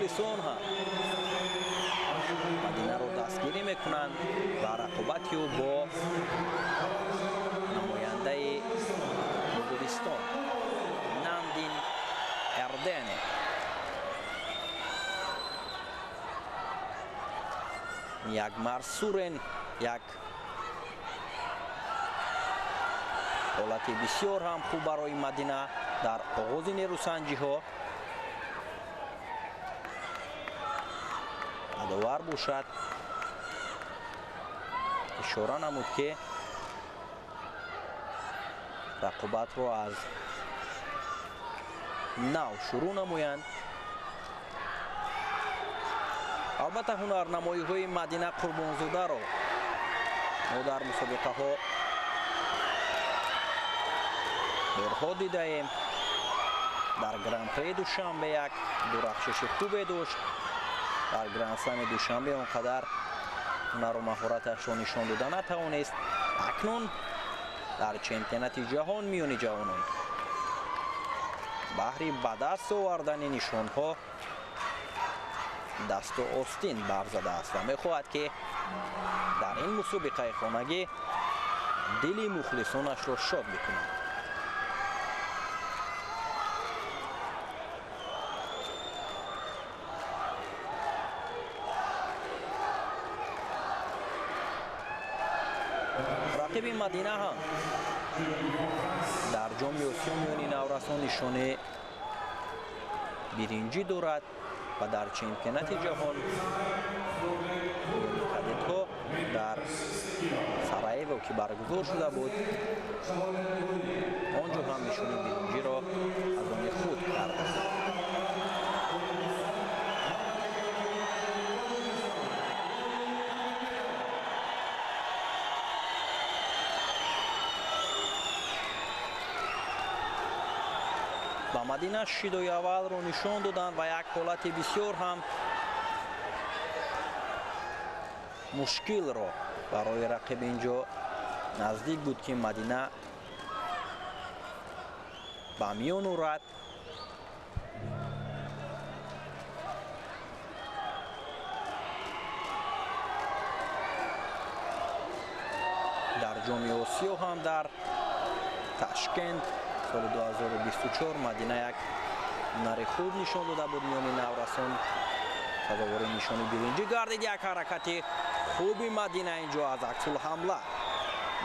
مخلصون هم مدینه رو دستگیری میکنند و رقابتی رو با نماینده مغولستان نامدین اردنه. یک مرسورن، یک حالت بسیار هم خوب برای مدینه در آغاز نیروسنجی ها. اداور باشد اشاره نمود که رقابت رو از نو شروع نمویند. البته هنرنمایی های مدینه قربانزاده رو ما در مسابقه ها بارها دیده ایم. در گرند پری دوشنبه یک درخشش خوبی داشت. در گرند سلم دوشنبه اونقدر هنر و مهارتش را نشان داده نتوانست. اکنون در چمپیونات جهان میان جوانان بهر به دست آوردن نشان ها دست آستین برزده است و میخواهد که در این مسابقه خانگی دل مخلصانش را شاد بکند. رقیب مدینه هم در جام آسیا میان نورسان نشانه برنجی دارد و در چمپیونات جهان کادت‌ها در سرایو که برگزار شده بود آنجا هم نشانه برنجی را از آن خود کرده. با مدینه شیدوی اول رو نشان دادند و یک حالت بسیار هم مشکل را برای رقیب اینجا نزدیک بود که مدینه با میان آورد. در جام آسیا هم در تاشکند سال 2024 مدینه یک هنر خوب نشان داده بود میان نورسان. سزاوار نشانی برنجی گردید. یک حرکت خوبی مدینه اینجا از عکس الحمله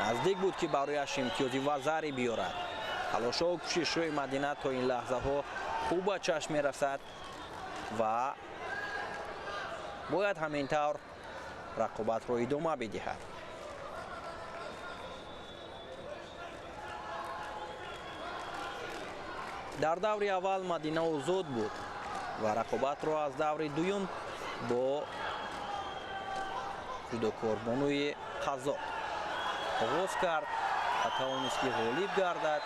نزدیک بود که برایش امتیازی و ضربی بیارد. تلاش و کوشش روی مدینه تا این لحظه ها خوب به چشم می رسد و باید همینطور رقابت را ادامه بدهد. در دور اول مدینه آزاد بود و رقابت را از دور دوم با جداکاربانوی قزاق آغاز کرد و توانست که غالب گردد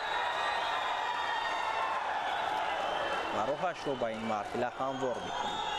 و راهش را به این مرحله هموار بکند.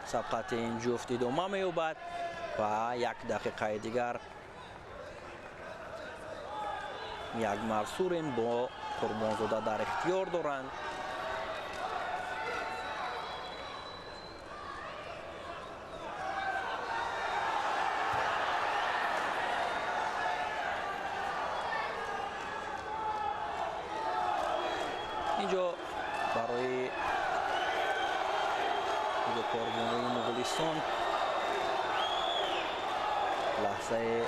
سبقت این جفت ادامه می‌یابد و یک دقیقه دیگر یک مرسورین با قربانزاده در اختیار دارند. اینجا برای کاربانوی مغولستان لحظه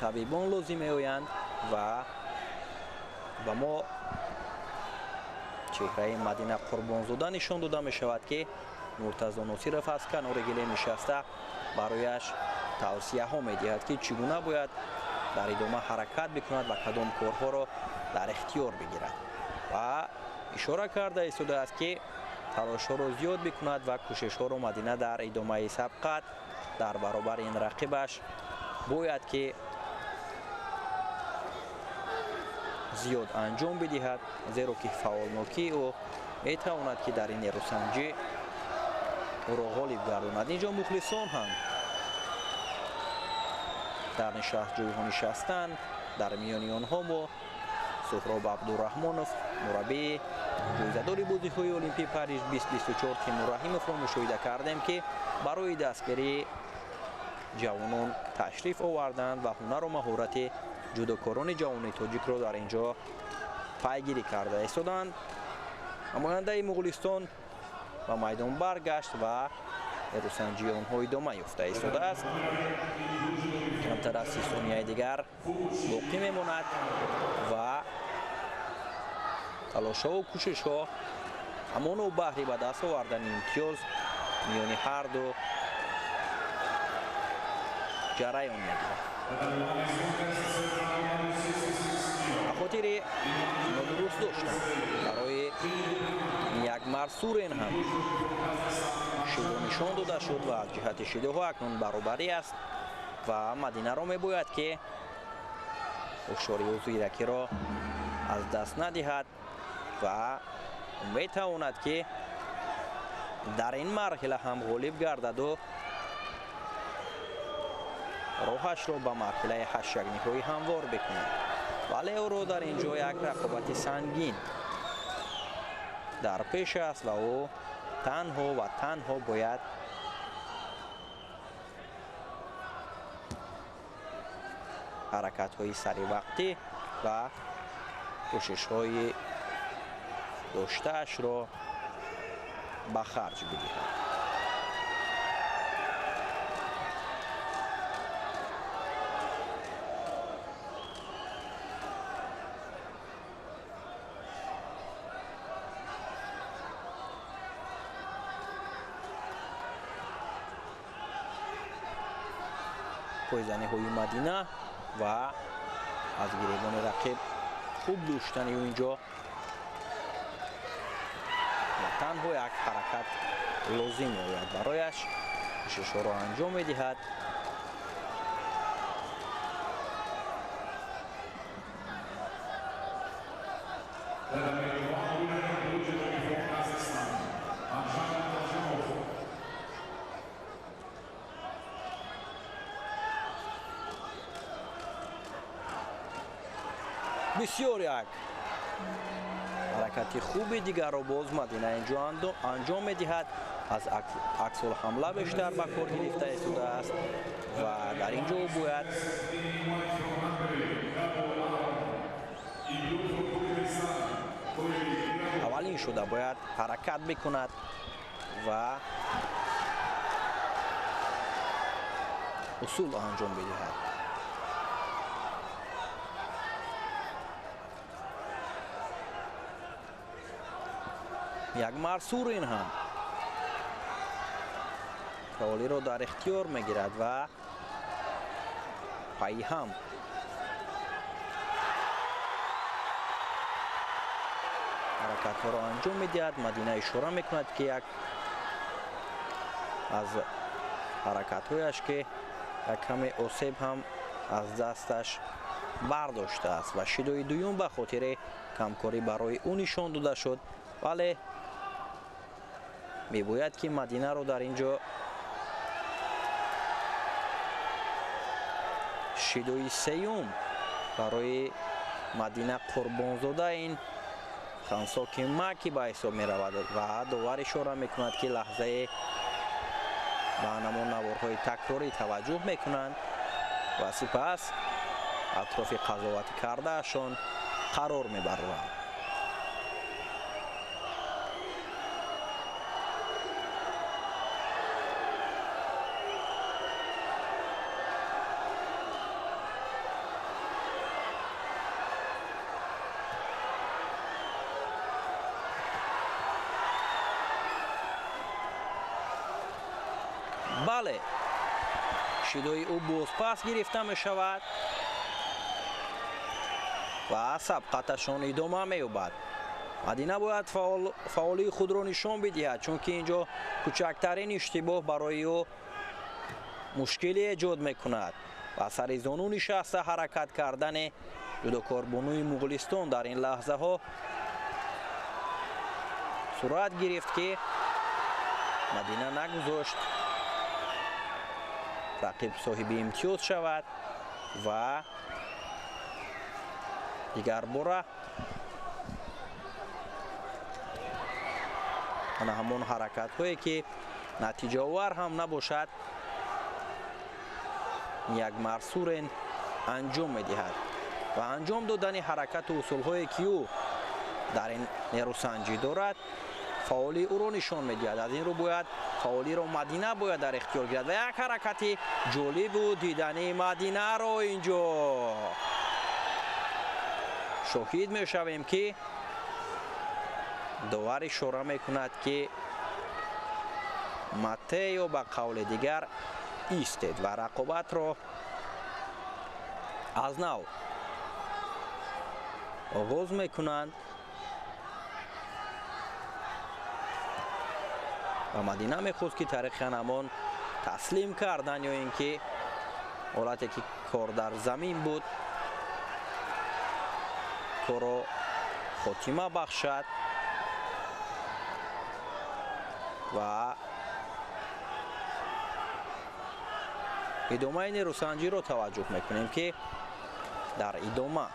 طبیبان لازم می‌آیند و به ما چهره مدینه قربانزاده نشان داده می شود که مرتضی ناصرов از کنار گله نشسته برایش توصیه ها می دهد که چگونه باید در ادامه حرکت بکند و کدام کارها را در اختیار بگیرد و اشاره کرده ایستاده است که талошҳоро зиёд бикунад ва кӯшишҳоро Мадина дар идомаи сабқат дар баробари ин рақибаш бояд ки зиёд анҷом бидиҳад, зеро ки фаъолнокии ӯ метавонад ки дар ин нерӯсанҷӣ ӯро ғолиб гардонад. Инҷо мухлисон ҳам дар ҷойҳо нишастанд. Дар миёни онҳо мо Суҳроб Абдураҳмонов, мураббии ҷоизадори бозиҳои Олимпии Париж 2024 Тимур Раҳимовро мушоҳида кардем, ки барои дастгирии ҷавонон ташриф оварданд ва ҳунару маҳорати ҷудокорони ҷавони тоҷикро дар ин ҷо пайгирӣ карда истоданд. намояндаи Муғулистон ба майдон баргашт ва нерӯсанҷии онҳо идома ёфта истодааст. камтар аз 30 сонияи дигар боқӣ мемонад ва талошҳову кӯшишҳо ҳамоно баҳри ба даст овардани имтиёз миёни ҳарду ҷараён мегирад. ба хотири нодуруст доштан барои Ягмар Сурен ҳам шидо нишон дода шуд ва аз ҷиҳати шидоҳо акнун баробарӣ аст ва Мадинаро мебояд ки ҳушёрию зиракиро аз даст надиҳад ва метавонад ки дар ин марҳила ҳам ғолиб гардаду роҳашро ба марҳилаи ҳаштякниҳоӣ ҳамвор бикунад. вале ӯро дар ин ҷо як рақобати сангин дар пеш аст ва ӯ танҳо ва танҳо бояд ҳаракатҳои саривақтӣ ва кӯшишҳои доштаашро ба харҷ бидиҳад. пойзаниҳои Мадина ва аз гиребони рақиб хуб доштани ӯ инҷо ва танҳо як ҳаракат лозим меояд барояш кӯшишҳоро анҷом медиҳад. бисёр як ҳаракати хуби дигарро боз Мадина инҷо анҷом медиҳад. аз аксулҳамла бештар ба кор гирифта истодааст ва дар ин ҷо бояд аввалин шуда бояд ҳаракат бикунад ва усул анҷом бидиҳад. Ягмар Сурен ҳам фаъолиро дар ихтиёр мегирад ва пайҳам ҳаракатҳоро анҷом медиҳад. Мадина ишора мекунад ки як аз ҳаракатҳояш ки як каме осеб ҳам аз дасташ бардоштааст ва шидои дуюм ба хотири камкорӣ барои ӯ нишон дода шуд. вале мебояд ки Мадинаро дар ин ҷо шидои сеюм барои Мадина қурбонзода ин хансоки Маки ба ҳисоб меравад ва довар ишора мекунад ки лаҳзае ба намон наворҳои такрорӣ таваҷҷӯҳ мекунанд ва сипас атрофи қазоватӣ кардаашон қарор мебаранд. бале шидои ӯ бозпас гирифта мешавад ва сабқаташон идома меёбад. مدینه باید فعالی خود را نشان بدهد، چون که اینجا کوچکترین اشتباه برای او مشکلی ایجاد میکند و سر زانو نشسته حرکت کردن جودوکار بانوی مغولستان در این لحظه ها صورت گرفت که مدینه نگذاشت رقیب صاحب امتیاز شود و دیگر باره همون حرکت هایی که نتیجه آور هم نباشد یک مرسور انجام میدهد و انجام دادن حرکت و اصول هایی که او در این نیروسنجی دارد فعالی او را نشان میدهد. از این رو باید فعالی را مدینه باید در اختیار گیرد و یک حرکت جالب و دیدنی مدینه را اینجا شاهد میشویم که داور اشاره میکند که مته یا به قول دیگر ایستید و رقابت را از نو آغاز میکنند و مدینه میخواست که طریق همان تسلیم کردن یا اینکه حالتی که کار در زمین بود کار را خاتمه بخشد و ادامه نیروسنجی را توجه میکنیم که در ادامه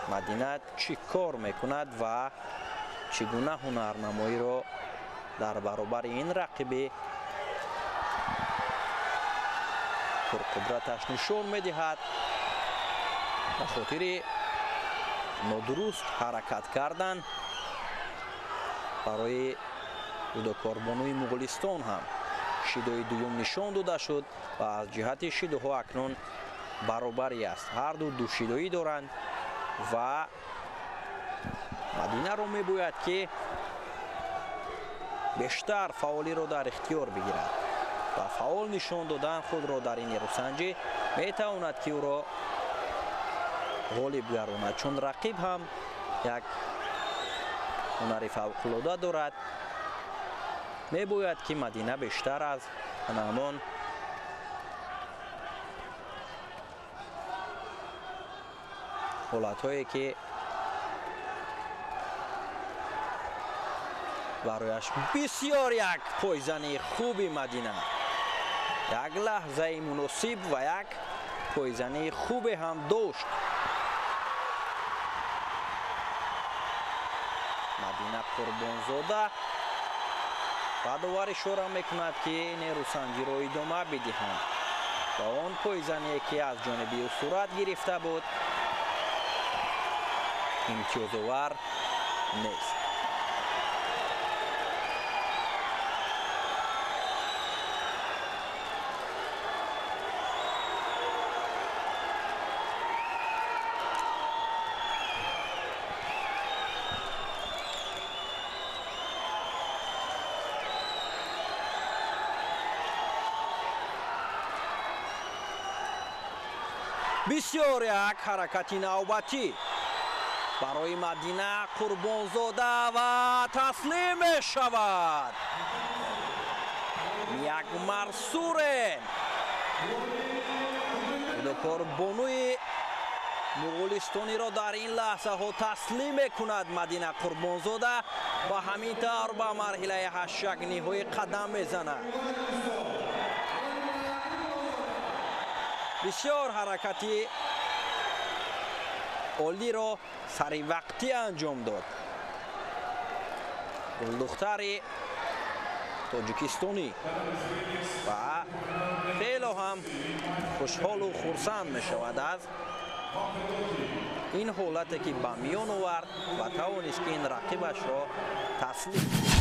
مدینه چی کار میکند و چگونه هنرنمایی را در برابر این رقیب پرقدرتش نشان میدهد. به خاطر نادرست حرکت کردن برای جودوکار بانوی مغولستان هم شیدوی دوم نشان داده شد و از جهت شیدوها اکنون برابری است. هر دو شیدویی دارند و مدینه را میباید که بیشتر فعالی را در اختیار بگیرد و فعال نشان دادن خود را در این نیروسنجی میتواند که او را غالب گرداند، چون رقیب هم یک هنر فوق‌العاده دارد. میباید که مدینه بیشتر از همان حالت‌هایی که برایش بسیار یک پایزنی خوبی مدینه، یک لحظه مناسب و یک پایزنی خوبی هم داشت. مدینه قربانزاده و داور اشاره میکند که نیروسنجی را ادامه بدهند و آن پایزنی که از جانب او صورت گرفته بود امتیاز آور نیست. بسیار یک حرکت نوبتی برای مدینه قربانزاده و تسلیم شود. یک مرسور جودوکار بانوی مغولستانی را در این لحظه ها تسلیم کند مدینه قربانزاده و همینطور به مرحله هشتگ نهایی قدم میزند. بسیار حرکتی عالی را سری وقتی انجام داد. گلدختر تاجیکستانی و خیلی هم خوشحال و خرسند می شود از این حالتی که به میان آورد و توانست که این رقیبش را تسلیم